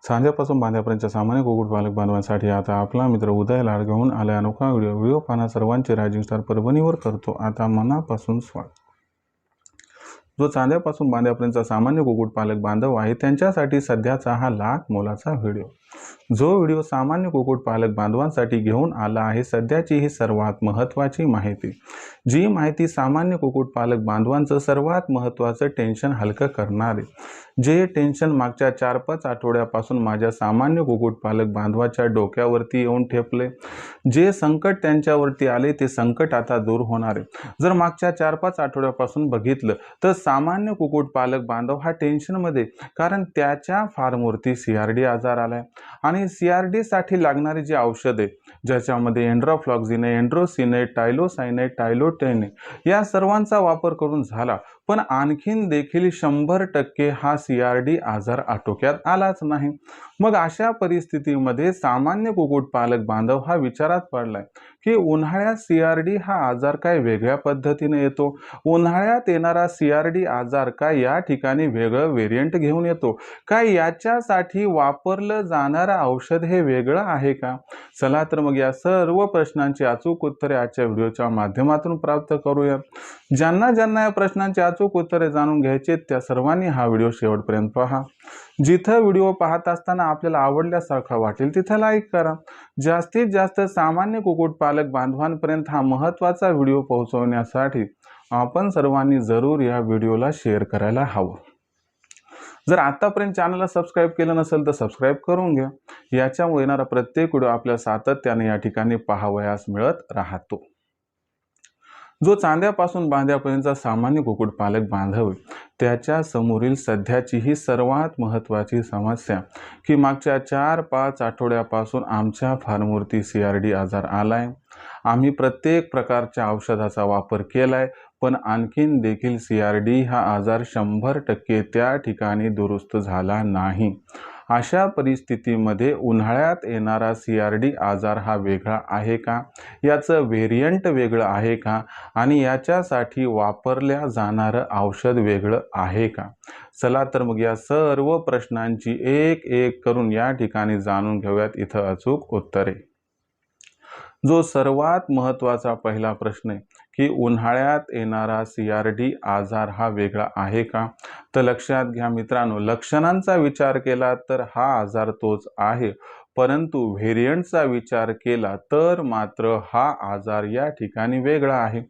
सांध्यापासून बांध्यापर्यंतच्या सामान्य कुक्कुटपालक बांधवांसाठी आता आपला मित्र उदय लाड घेऊन आलाय अनोखा व्हिडिओ पाहणं सर्वांचे रायझिंग स्टार परभणीवर करतो आता मनापासून स्वागत। जो चांद्यापासून बांध्यापर्यंतचा सामान्य कुक्कुटपालक बांधव आहे त्यांच्यासाठी सध्याचा हा लाख मोलाचा व्हिडिओ। जो व्हिडिओ सामान्य कुक्कुटपालक बांधवांसाठी घेऊन आला आहे सध्याची ही सर्वात महत्त्वाची माहिती। जी माहिती सामान्य कुक्कुटपालक बांधवांचं सर्वात महत्त्वाचं टेन्शन हलकं करणार आहे। जे टेन्शन मागच्या 4-5 आठवड्यापासून माझ्या सामान्य कुक्कुटपालक बांधवाच्या डोक्यावरती येऊन ठेपले, जे संकट त्यांच्यावरती आले ते संकट आता दूर होणार आहे। जर मागच्या 4-5 आठवड्यापासून बघितलं तर सामान्य कुक्कुटपालक बांधव हा टेन्शनमध्ये, कारण त्याच्या फार्मवरती CRD आजार आलाय आणि CRD साठी लागणारी जी औषधे ज्याच्यामध्ये एंड्रोफ्लॉक्झिन आहे, एंड्रोसिन आहे, टायलोसाइन, टायलोटेन या सर्वांचा वापर करून झाला, पण आणखीन देखील 100% हा CRD आजार आटोक्यात आलाच नाही। मग अशा परिस्थितीमध्ये सामान्य कुक्कुटपालक बांधव हा विचारात पडलाय की उन्हाळ्यात CRD हा आजार काय वेगळ्या पद्धतीने येतो, उन्हाळ्यात येणारा CRD आजार काय या ठिकाणी वेगळं व्हेरिएंट घेऊन येतो, काय याच्यासाठी वापरलं जाणारं औषध हे वेगळं आहे का? चला तर मग या सर्व प्रश्नांची अचूक उत्तरे आजच्या व्हिडिओच्या माध्यमातून प्राप्त करूया। ज्यांना या प्रश्नांची अचूक उत्तरे जाणून घ्यायची त्या सर्वांनी हा व्हिडिओ शेवटपर्यंत पहा। जिथं व्हिडिओ पाहत असताना आपल्याला आवडल्यासारखा वाटेल तिथं लाईक करा। जास्तीत जास्त सामान्य कुक्कुटपालक बांधवांपर्यंत हा महत्त्वाचा व्हिडिओ पोहोचवण्यासाठी आपण सर्वांनी जरूर या व्हिडिओला शेअर करायला हवं। जर आतापर्यंत चॅनलला सबस्क्राइब केलं नसेल तर सबस्क्राइब करून घ्या। याच्यामुळे येणारा प्रत्येक व्हिडिओ आपल्याला सातत्याने या ठिकाणी पाहावयास मिळत राहतो। जो चांद्यापासून बांध्यापर्यंतचा सामान्य कुक्कुटपालक बांधव त्याच्या समोरील सध्याची ही सर्वात महत्त्वाची समस्या की मागच्या 4-5 आठवड्यापासून आमच्या फार्मवरती CRD आजार आलाय। आम्ही प्रत्येक प्रकारच्या औषधाचा वापर केलाय, पण आणखीन देखील CRD हा आजार 100% त्या ठिकाणी दुरुस्त झाला नाही। अशा परिस्थितीमध्ये उन्हाळ्यात येणारा CRD आजार हा वेगळा आहे का, याचं व्हेरिएंट वेगळं आहे का आणि याच्यासाठी वापरल्या जाणारं औषध वेगळं आहे का? चला तर मग या सर्व प्रश्नांची एक एक करून या ठिकाणी जाणून घेऊयात इथं अचूक उत्तरे। जो सर्वात महत्त्वाचा पहिला प्रश्न आहे की उन्हाळ्यात येणारा CRD आजार हा वेगळा आहे का? तर लक्षात घ्या मित्रांनो, लक्षणांचा विचार केला तर हा आजार तोच आहे, परंतु व्हेरिएंटचा विचार केला तर मात्र हा आजार या ठिकाणी वेगळा आहे।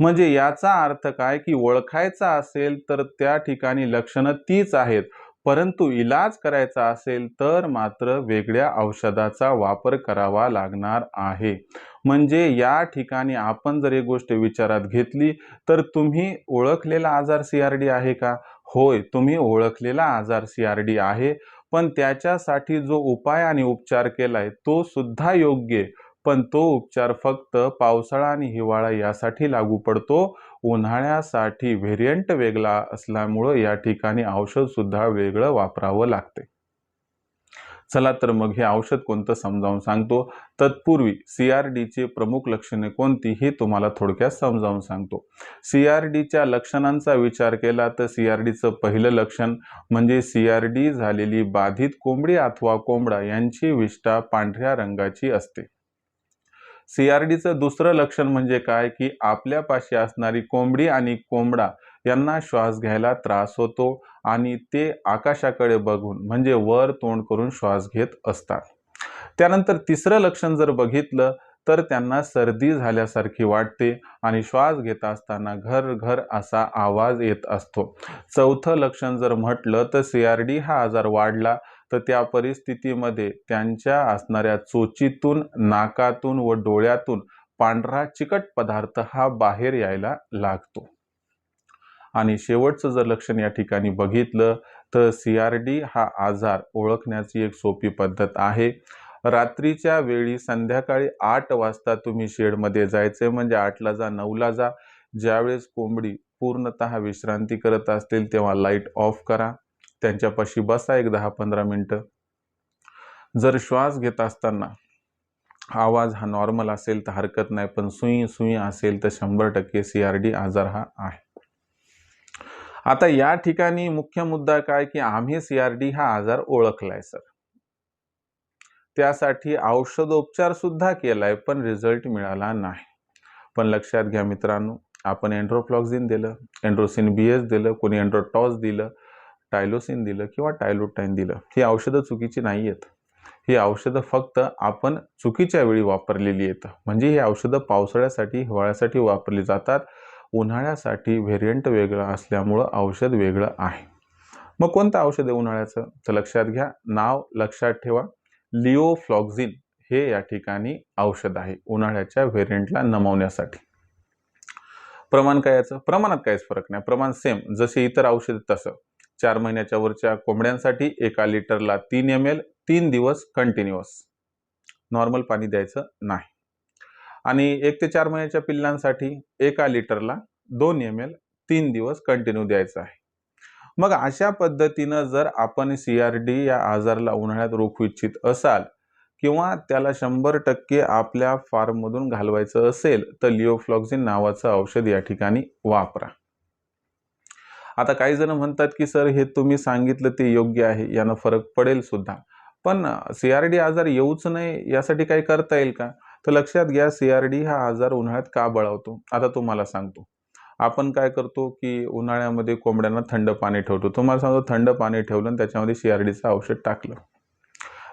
म्हणजे याचा अर्थ काय की ओळखायचा असेल तर त्या ठिकाणी लक्षणं तीच आहेत, परंतु इलाज करायचा असेल तर मात्र वेगळ्या औषधाचा वापर करावा लागणार आहे। म्हणजे या ठिकाणी आपण जर एक गोष्ट विचारात घेतली तर तुम्ही ओळखलेला आजार CRD आहे का? होय, तुम्ही ओळखलेला आजार CRD आहे, पण त्याच्यासाठी जो उपाय आणि उपचार केलाय तो सुद्धा योग्य, पण तो उपचार फक्त पावसाळा आणि हिवाळा यासाठी लागू पडतो। उन्हाळ्यासाठी व्हेरिएंट वेगळा असल्यामुळे या ठिकाणी औषध सुद्धा वेगळं वापरावं लागते। चला तर मग हे औषध कोणतं समजावून सांगतो। तत्पूर्वी CRDचे प्रमुख लक्षणे कोणती हे तुम्हाला थोडक्यात समजावून सांगतो। CRDच्या लक्षणांचा विचार केला तर CRDचं पहिलं लक्षण म्हणजे CRD झालेली बाधित कोंबडी अथवा कोंबडा यांची विष्ठा पांढऱ्या रंगाची असते। CRDचं दुसरं लक्षण म्हणजे काय की आपल्यापाशी असणारी कोंबडी आणि कोंबडा यांना श्वास घ्यायला त्रास होतो आणि ते आकाशाकडे बघून म्हणजे वर तोंड करून श्वास घेत असतात। त्यानंतर तिसरं लक्षण जर बघितलं तर त्यांना सर्दी झाल्यासारखी वाटते आणि श्वास घेत असताना घर घर असा आवाज येत असतो। चौथं लक्षण जर म्हटलं तर CRD हा आजार वाढला तर त्या परिस्थितीमध्ये त्यांच्या असणाऱ्या चोचीतून, नाकातून व डोळ्यातून पांढरा चिकट पदार्थ हा बाहेर यायला लागतो। आणि शेवटचं जर लक्षण या ठिकाणी बघितलं तर CRD हा आजार ओळखण्याची एक सोपी पद्धत आहे। रात्रीच्या वेळी संध्याकाळी 8 वाजता तुम्ही शेडमध्ये जायचे, म्हणजे 8ला जा 9ला जा। ज्यावेळेस कोंबडी पूर्णतः विश्रांती करत असतील तेव्हा लाईट ऑफ करा, त्यांच्यापाशी बसा एक 10-15 मिनिटं। जर श्वास घेत असताना आवाज हा नॉर्मल असेल तर हरकत नाही, पण सुई सुई असेल तर 100% CRD आजार हा आहे। आता या ठिकाणी मुख्य मुद्दा काय की आम्ही CRD हा आजार ओळखलाय सर, त्यासाठी औषधोपचार सुद्धा केलाय, पण रिझल्ट मिळाला नाही. पण लक्षात घ्या मित्रांनो, आपण एंड्रोफ्लॉक्झिन दिलं, एंड्रोसिन BS दिलं, कोणी एंड्रोटॉस दिलं, टायलोसिन दिलं किंवा टायलोटाइन दिलं, ही औषधं चुकीची नाही आहेत. ही औषधं फक्त आपण चुकीच्या वेळी वापरलेली आहेत. म्हणजे ही औषधं पावसाळ्यासाठी, हिवाळ्यासाठी वापरली जातात. उन्हाळ्यासाठी व्हेरियंट वेगळं असल्यामुळं औषध वेगळं आहे. मग कोणतं औषध आहे उन्हाळ्याचं? तर लक्षात घ्या, नाव लक्षात ठेवा, लिओफ्लॉक्झिन हे या ठिकाणी औषध आहे उन्हाळ्याच्या व्हेरियंटला नमवण्यासाठी. प्रमाण काय याचं? प्रमाणात काहीच फरक नाही, प्रमाण सेम जसे इतर औषध तसं. 4 महिन्याच्या वरच्या कोंबड्यांसाठी 1 लिटरला 3 ml 3 दिवस कंटिन्युअस, नॉर्मल पाणी द्यायचं नाही. आणि 1 ते 4 महिन्याच्या पिल्लांसाठी 1 लिटरला 2 ml 3 दिवस कंटिन्यू द्यायचं आहे. मग अशा पद्धतीनं जर आपण CRD या आजाराला उन्हाळ्यात रोखू इच्छित असाल किंवा त्याला 100% आपल्या फार्ममधून घालवायचं असेल तर लिओफ्लॉक्झिन नावाचं औषध या ठिकाणी वापरा. आता काही जण म्हणतात की सर हे तुम्ही सांगितलं ते योग्य आहे, यानं फरक पडेल सुद्धा, पण CRD आजार येऊच नाही यासाठी काय करता येईल का? तर लक्षात घ्या, CRD हा आजार उन्हाळ्यात का बळावतो आता तुम्हाला सांगतो. आपण काय करतो की उन्हाळ्यामध्ये कोंबड्यांना थंड पाणी ठेवतो. तुम्हाला सांगतो, थंड पाणी ठेवलं आणि त्याच्यामध्ये CRDचं औषध टाकलं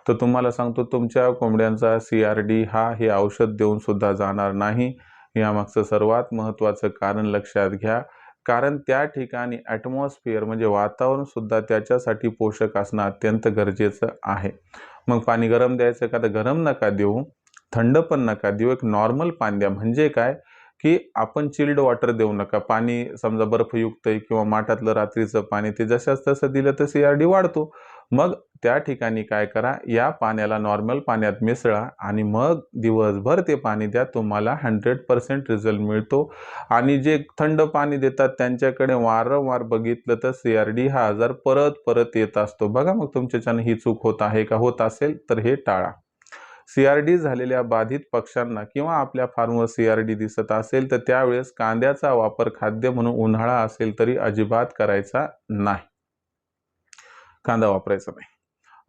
तर तुम्हाला सांगतो तुमच्या कोंबड्यांचा CRD हे औषध देऊन सुद्धा जाणार नाही. यामागचं सर्वात महत्त्वाचं कारण लक्षात घ्या, कारण त्या ठिकाणी ॲटमॉस्फिअर म्हणजे वातावरण सुद्धा त्याच्यासाठी पोषक असणं अत्यंत गरजेचं आहे. मग पाणी गरम द्यायचं का? तर गरम नका देऊ, थंड पण नका देऊ, एक नॉर्मल पाणी द्या. म्हणजे काय की आपण चिल्ड वॉटर देऊ नका. पाणी समजा बर्फयुक्त आहे किंवा माठातलं रात्रीचं पाणी ते जशाच तसं दिलं तर CRD वाढतो. मग त्या ठिकाणी काय करा, या पाण्याला नॉर्मल पाण्यात मिसळा आणि मग दिवसभर ते पाणी द्या. तुम्हाला 100% रिझल्ट मिळतो. आणि जे थंड पाणी देतात त्यांच्याकडे वारंवार बघितलं तर CRD हा आजार परत परत येत असतो. बघा मग तुमच्याच्यानं ही चूक होत आहे का? होत असेल तर हे टाळा. CRD झालेल्या बाधित पक्ष्यांना किंवा आपल्या फार्मवर CRD दिसत असेल तर त्यावेळेस कांद्याचा वापर खाद्य म्हणून उन्हाळा असेल तरी अजिबात करायचा नाही. कांदा वापरायचा नाही.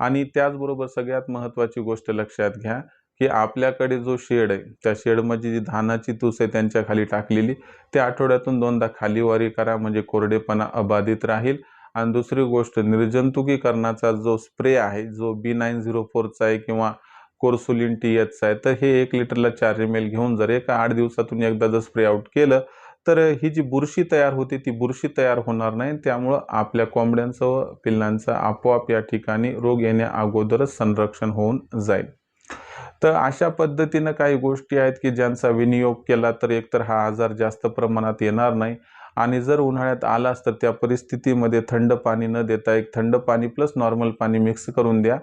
आणि त्याचबरोबर सगळ्यात महत्त्वाची गोष्ट लक्षात घ्या की आपल्याकडे जो शेड आहे त्या शेडमध्ये जी धानाची तूस आहे त्यांच्या खाली टाकलेली, ते आठवड्यातून 2दा खालीवारी करा, म्हणजे कोरडेपणा अबाधित राहील. आणि दुसरी गोष्ट, निर्जंतुकीकरणाचा जो स्प्रे आहे जो B904चा आहे किंवा कोर्सुलिन THचा आहे, तर हे 1 लिटरला 4 ml घेऊन जर 8 दिवसातून एकदा जर स्प्रे आउट केलं तर ही जी बुरशी तयार होते ती बुरशी तयार होणार नाही. त्यामुळं आपल्या कोंबड्यांचं व पिल्लांचं आपोआप या ठिकाणी रोग येण्या अगोदरच संरक्षण होऊन जाईल. तर अशा पद्धतीनं काही गोष्टी आहेत की ज्यांचा विनियोग केला तर एकतर हा आजार जास्त प्रमाणात येणार नाही, आणि जर उन्हाळ्यात आलाच तर त्या परिस्थितीमध्ये थंड पाणी न देता एक थंड पाणी प्लस नॉर्मल पाणी मिक्स करून द्या.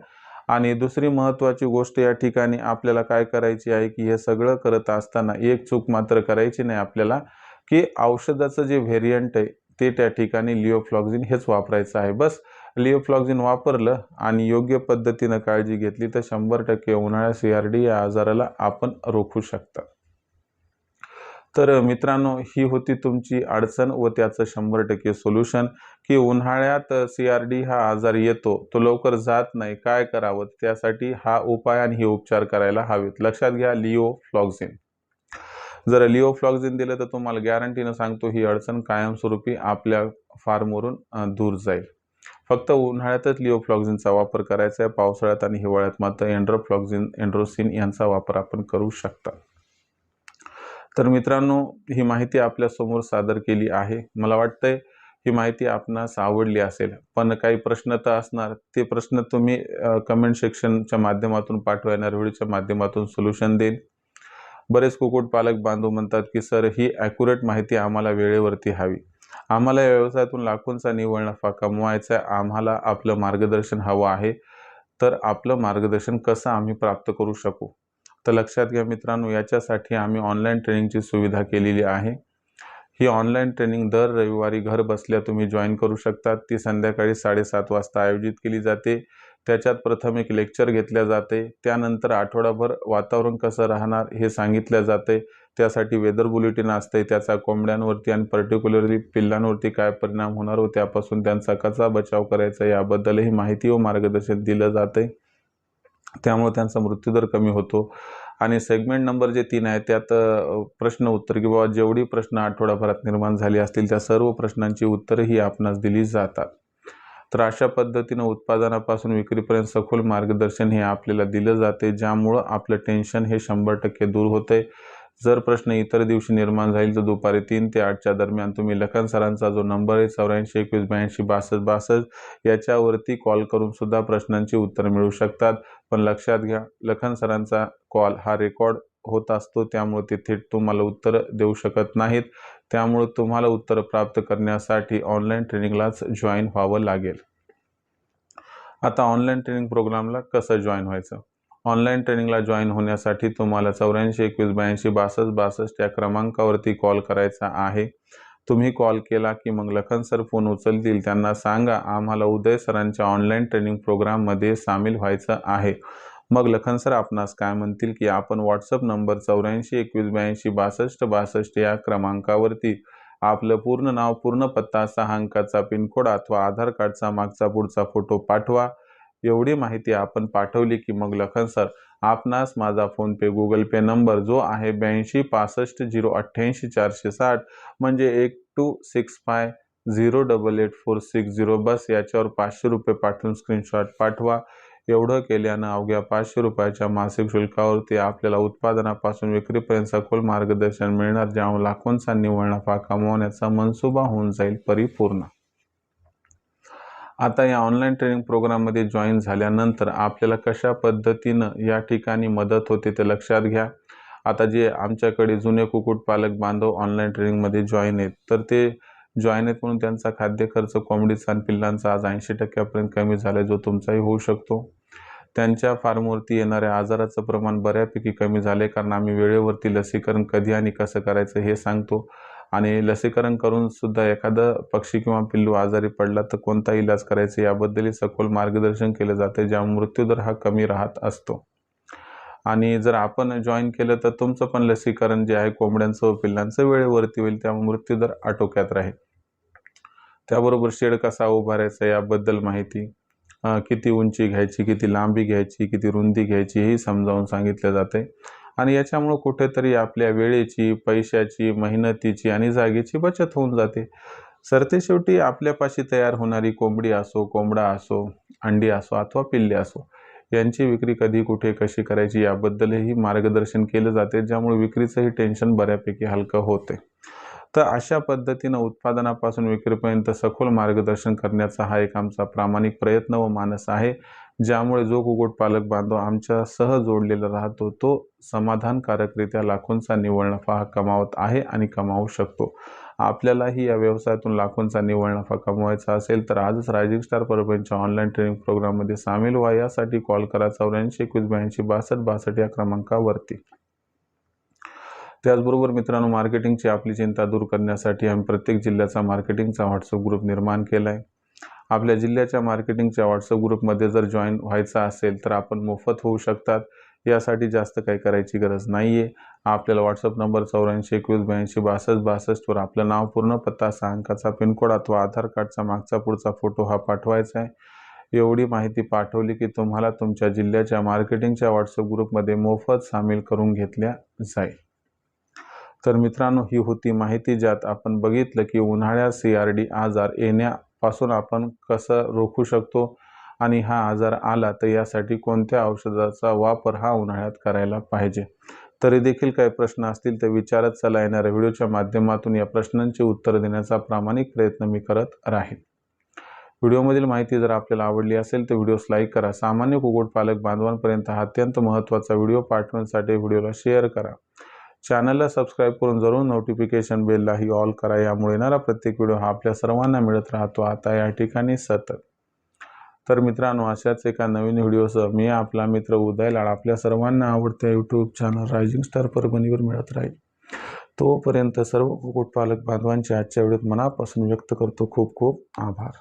आणि दुसरी महत्त्वाची गोष्ट या ठिकाणी आपल्याला काय करायची आहे की हे सगळं करत असताना एक चूक मात्र करायची नाही आपल्याला, की औषधाचं जे व्हेरियंट आहे ते त्या ठिकाणी लिओफ्लॉक्झिन हेच वापरायचं आहे. बस लिओफ्लॉक्झिन वापरलं आणि योग्य पद्धतीनं काळजी घेतली तर 100% उन्हाळ्यात CRD या आजाराला आपण रोखू शकता. तर मित्रांनो, ही होती तुमची अडचण व त्याचं 100% सोल्युशन, की उन्हाळ्यात CRD हा आजार येतो, तो लवकर जात नाही, काय करावं? त्यासाठी हा उपाय आणि हे उपचार करायला हवेत. लक्षात घ्या, लिओफ्लॉक्झिन. जर लिओफ्लॉक्झिन दिलं तर तुम्हाला गॅरंटीनं सांगतो ही अडचण कायमस्वरूपी आपल्या फार्मवरून दूर जाईल. फक्त उन्हाळ्यातच लिओफ्लॉक्झिनचा वापर करायचा आहे. पावसाळ्यात आणि हिवाळ्यात मात्र एंड्रोफ्लॉक्झिन, एंड्रोसिन यांचा वापर आपण करू शकता. तर मित्रांनो, ही माहिती आपल्यासमोर सादर केली आहे. मला वाटतंय ही माहिती आपणास आवडली असेल, पण काही प्रश्न तर असणार. ते प्रश्न तुम्ही कमेंट सेक्शनच्या माध्यमातून पाठवा, येणाऱ्या व्हिडिओच्या माध्यमातून सोल्युशन देईल. बरेच कुक्कुटपालक बांधव म्हणतात की सर ही ॲक्युरेट माहिती आम्हाला वेळेवरती हवी. आम्हाला या व्यवसायातून लाखोंचा निव्वळ नफा कमवायचा आहे. आम्हाला आपलं मार्गदर्शन हवं आहे. तर आपलं मार्गदर्शन कसं आम्ही प्राप्त करू शकू? तर लक्षात घ्या मित्रांनो, याच्यासाठी आम्ही ऑनलाईन ट्रेनिंगची सुविधा केलेली आहे. ही ऑनलाईन ट्रेनिंग दर रविवारी घर बसल्या तुम्ही जॉईन करू शकता. ती संध्याकाळी 7:30 वाजता आयोजित केली जाते. त्याच्यात प्रथम एक लेक्चर घेतल्या जाते. त्यानंतर आठवडाभर वातावरण कसं राहणार हे सांगितलं जाते. त्यासाठी वेदर बुलेटिन असते. त्याचा कोंबड्यांवरती आणि पर्टिक्युलरली पिल्लांवरती काय परिणाम होणार व त्यापासून त्यांचा कसा बचाव करायचा याबद्दलही माहिती व मार्गदर्शन दिलं जाते. त्यामुळे त्यांचा मृत्यूदर कमी होतो. आणि सेगमेंट नंबर जे 3 आहे त्यात प्रश्न उत्तर किंवा जेवढी प्रश्न आठवड्याभरात निर्माण झाली असतील त्या सर्व प्रश्नांची उत्तरही आपणास दिली जातात. तर अशा पद्धतीनं उत्पादनापासून विक्रीपर्यंत सखोल मार्गदर्शन हे आपल्याला दिलं जाते, ज्यामुळं आपलं टेन्शन हे 100% दूर होते. जर प्रश्न इतर दिवशी निर्माण झाले तर दुपारी 3 ते 8च्या दरम्यान तुम्ही लखन सरांचा जो नंबर आहे 84 21 82 62 62 याच्यावरती कॉल करून सुद्धा प्रश्नांची उत्तर मिळू शकतात. पण लक्षात घ्या, लखन सरांचा कॉल हा रेकॉर्ड होत असतो, त्यामुळे ते थेट तुम्हाला उत्तर देऊ शकत नाहीत. त्यामुळे तुम्हाला उत्तर प्राप्त करण्यासाठी ऑनलाईन ट्रेनिंगलाच जॉईन व्हावं लागेल. आता ऑनलाईन ट्रेनिंग प्रोग्रामला कसं जॉईन व्हायचं? ऑनलाईन ट्रेनिंगला जॉईन होण्यासाठी तुम्हाला 84 21 82 62 62 या क्रमांकावरती कॉल करायचा आहे. तुम्ही कॉल केला की मग लखन सर फोन उचलतील. त्यांना सांगा आम्हाला उदय सरांच्या ऑनलाईन ट्रेनिंग प्रोग्राममध्ये सामील व्हायचं आहे. मग लखन सर आपणास काय म्हणतील की आपण व्हॉट्सअप नंबर 84 21 82 62 62 या क्रमांकावरती आपलं पूर्ण नाव, पूर्ण पत्ता, 6 अंकाचा पिनकोड अथवा आधार कार्डचा मागचा पुढचा फोटो पाठवा. एवढी माहिती आपण पाठवली की मग लखन सर आपणास माझा फोनपे, गुगल पे नंबर जो आहे 82 65 088 460 म्हणजे 8265088460 बस याच्यावर 500 रुपये पाठवून स्क्रीनशॉट पाठवा. एवढं केल्यानं अवघ्या 500 रुपयाच्या मासिक शुल्कावरती आपल्याला उत्पादनापासून विक्रीपर्यंत सखोल मार्गदर्शन मिळणार, ज्यामुळे लाखोंचा निव्वळ नफा कमवण्याचा मनसुबा होऊन जाईल परिपूर्ण. आता या ऑनलाईन ट्रेनिंग प्रोग्राममध्ये जॉईन झाल्यानंतर आपल्याला कशा पद्धतीनं या ठिकाणी मदत होते ते लक्षात घ्या. आता जे आमच्याकडे जुने कुक्कुटपालक बांधव ऑनलाईन ट्रेनिंगमध्ये जॉईन आहेत, तर ते जॉईन आहेत म्हणून त्यांचा खाद्य खर्च कोंबडीचा आणि पिल्लांचा आज 80% कमी झाला, जो तुमचाही होऊ शकतो. त्यांच्या फार्मवरती येणाऱ्या आजाराचं प्रमाण बऱ्यापैकी कमी झाले, कारण आम्ही वेळेवरती लसीकरण कधी आणि कसं करायचं हे सांगतो. आणि लसीकरण करून सुद्धा एखादं पक्षी किंवा पिल्लू आजारी पडला तर कोणता इलाज करायचा याबद्दलही सखोल मार्गदर्शन केलं जाते, ज्यामुळे मृत्यूदर हा कमी राहत असतो. आणि जर आपण जॉईन केलं तर तुमचं पण लसीकरण जे आहे कोंबड्यांचं व पिल्लांचं वेळेवरती होईल, त्यामुळे मृत्यूदर आटोक्यात राहील. त्याबरोबर शेड कसा उभारायचा याबद्दल माहिती, किती उंची घ्यायची, किती लांबी घ्यायची, किती रुंदी घ्यायची हे समजावून सांगितले जाते. आणि याच्यामुळे कुठेतरी आपल्या वेळेची, पैशाची, मेहनतीची आणि जागेची बचत होऊन जाते. सरतेशेवटी आपल्यापाशी तयार होणारी कोंबडी असो, कोंबडा असो, अंडी असो अथवा पिल्ले असो, यांची विक्री कधी, कुठे, कशी करायची याबद्दलही मार्गदर्शन केलं जाते, ज्यामुळे विक्रीचंही टेन्शन बऱ्यापैकी हलकं होते. तर अशा पद्धतीनं उत्पादनापासून विक्रीपर्यंत सखोल मार्गदर्शन करण्याचा हा एक आमचा प्रामाणिक प्रयत्न व मानस आहे, ज्यामुळे जो कुक्कुटपालक बांधव आमच्यासह जोडलेला राहतो तो समाधानकारकरित्या लाखोंचा निव्वळ नफा हा कमावत आहे आणि कमावू शकतो. आपल्यालाही या व्यवसायातून लाखोंचा निव्वळ नफा कमवायचा असेल तर आजच रायझिंग स्टार परभणीच्या ऑनलाईन ट्रेनिंग प्रोग्राममध्ये सामील व्हा. यासाठी कॉल करा 84 21 82 62 62 या क्रमांकावरती. त्याचबरोबर मित्रांनो, मार्केटिंगची आपली चिंता दूर करण्यासाठी आम्ही प्रत्येक जिल्ह्याचा मार्केटिंगचा व्हॉट्सअप ग्रुप निर्माण केला आहे. आपल्या जिल्ह्याच्या मार्केटिंगच्या व्हॉट्सअप ग्रुपमध्ये जर जॉईन व्हायचं असेल तर आपण मोफत होऊ शकतात. यासाठी जास्त काही करायची गरज नाही आहे. आपल्याला व्हॉट्सअप नंबर 84 21 82 62 62 वर आपलं नाव, पूर्ण पत्ता, 6 अंकाचा पिनकोड अथवा आधार कार्डचा मागचा पुढचा फोटो हा पाठवायचा आहे. एवढी माहिती पाठवली की तुम्हाला तुमच्या जिल्ह्याच्या मार्केटिंगच्या व्हॉट्सअप ग्रुपमध्ये मोफत सामील करून घेतल्या जाईल. तर मित्रांनो, ही होती माहिती ज्यात आपण बघितलं की उन्हाळ्यात CRD आजार येण्यापासून आपण कसं रोखू शकतो आणि हा आजार आला तर यासाठी कोणत्या औषधाचा वापर हा उन्हाळ्यात करायला पाहिजे. तरी देखील काही प्रश्न असतील तर विचारत चला. येणाऱ्या व्हिडिओच्या माध्यमातून या प्रश्नांची उत्तर देण्याचा प्रामाणिक प्रयत्न मी करत राहीन. व्हिडिओमधील माहिती जर आपल्याला आवडली असेल तर व्हिडिओस लाईक करा. सामान्य कुक्कुटपालक बांधवांपर्यंत हा अत्यंत महत्त्वाचा व्हिडिओ पाठवण्यासाठी व्हिडिओला शेअर करा. चॅनलला सबस्क्राईब करून जरूर नोटिफिकेशन बेललाही ऑल करा. यामुळे येणारा प्रत्येक व्हिडिओ हा आपल्या सर्वांना मिळत राहतो आता या ठिकाणी सतत. तर मित्रांनो, अशाच एका नवीन व्हिडिओसह मी आपला मित्र उदय लाड आपल्या सर्वांना आवडत्या यूट्यूब चॅनल रायझिंग स्टार परभणीवर मिळत राहील. तोपर्यंत सर्व कुक्कुटपालक बांधवांचे आजच्या व्हिडिओत मनापासून व्यक्त करतो खूप खूप आभार.